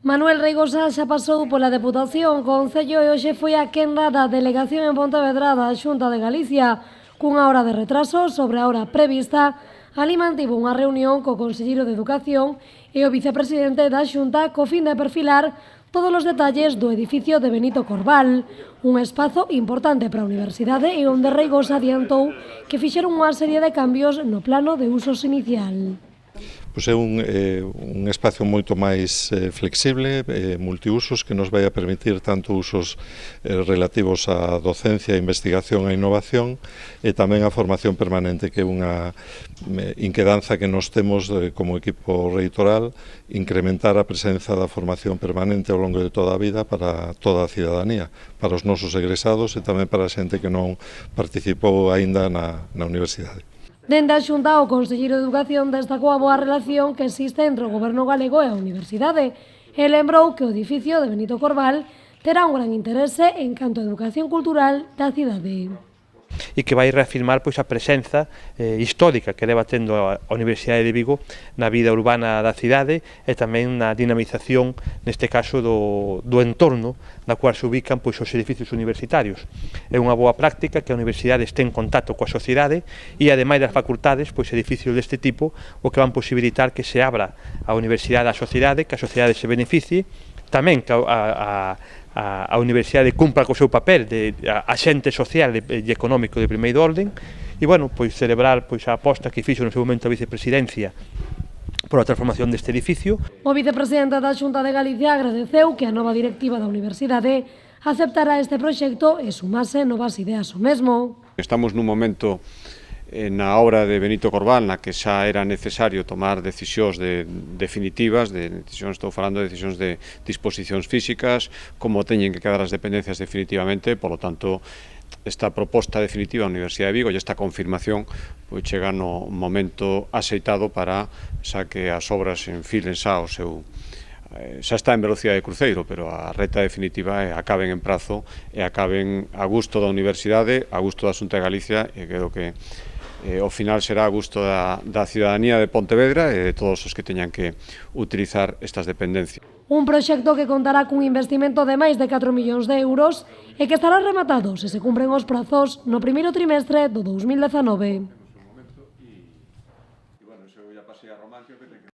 Manuel Reigosa xa pasou pola Deputación, Concello e hoxe foi a quenda da Delegación en Pontevedra da Xunta de Galicia. Cunha hora de retraso sobre a hora prevista, ali mantivo unha reunión co Conselleiro de Educación e o Vicepresidente da Xunta co fin de perfilar todos os detalles do edificio de Benito Corbal, un espazo importante para a Universidade e onde Reigosa adiantou que fixeron unha serie de cambios no plano de usos inicial. Pois é un espacio moito máis flexible, multiusos, que nos vai a permitir tanto usos relativos á docencia, a investigación e innovación e tamén a formación permanente, que é unha inquedanza que nos temos como equipo reitoral, incrementar a presenza da formación permanente ao longo de toda a vida para toda a cidadanía, para os nosos egresados e tamén para a xente que non participou aínda na universidade. Dende a Xunta, o Conselleiro de Educación destacou a boa relación que existe entre o Goberno galego e a Universidade e lembrou que o edificio de Benito Corbal terá un gran interese en canto a educación cultural da cidade. E que vai reafirmar a presenza histórica que leva tendo a Universidade de Vigo na vida urbana da cidade e tamén na dinamización, neste caso, do entorno na cual se ubican os edificios universitarios. É unha boa práctica que a Universidade este en contacto coa sociedade e, ademais das facultades, edificios deste tipo o que van posibilitar que se abra a Universidade á sociedade, que a sociedade se beneficie, tamén que a Universidade cumpra co seu papel de axente social e económico de primeiro orden e, celebrar a aposta que fixo no seu momento a vicepresidencia por a transformación deste edificio. O vicepresidente da Xunta de Galicia agradeceu que a nova directiva da Universidade aceptara este proxecto e sumase novas ideas ao mesmo. Estamos nun momento na obra de Benito Corbal, na que xa era necesario tomar decisións definitivas, estou falando de decisións de disposicións físicas, como teñen que quedar as dependencias definitivamente, polo tanto, esta proposta definitiva da Universidade de Vigo e esta confirmación chega no momento axeitado para xa que as obras enfilen xa o seu... xa está en velocidade de cruceiro, pero a reta definitiva acaben en prazo e acaben a gusto da Universidade, a gusto da Xunta de Galicia e creo que ao final será a gusto da cidadanía de Pontevedra e de todos os que teñan que utilizar estas dependencias. Un proxecto que contará cun investimento de máis de 4 millóns de euros e que estará rematado se se cumpren os prazos no primeiro trimestre do 2019.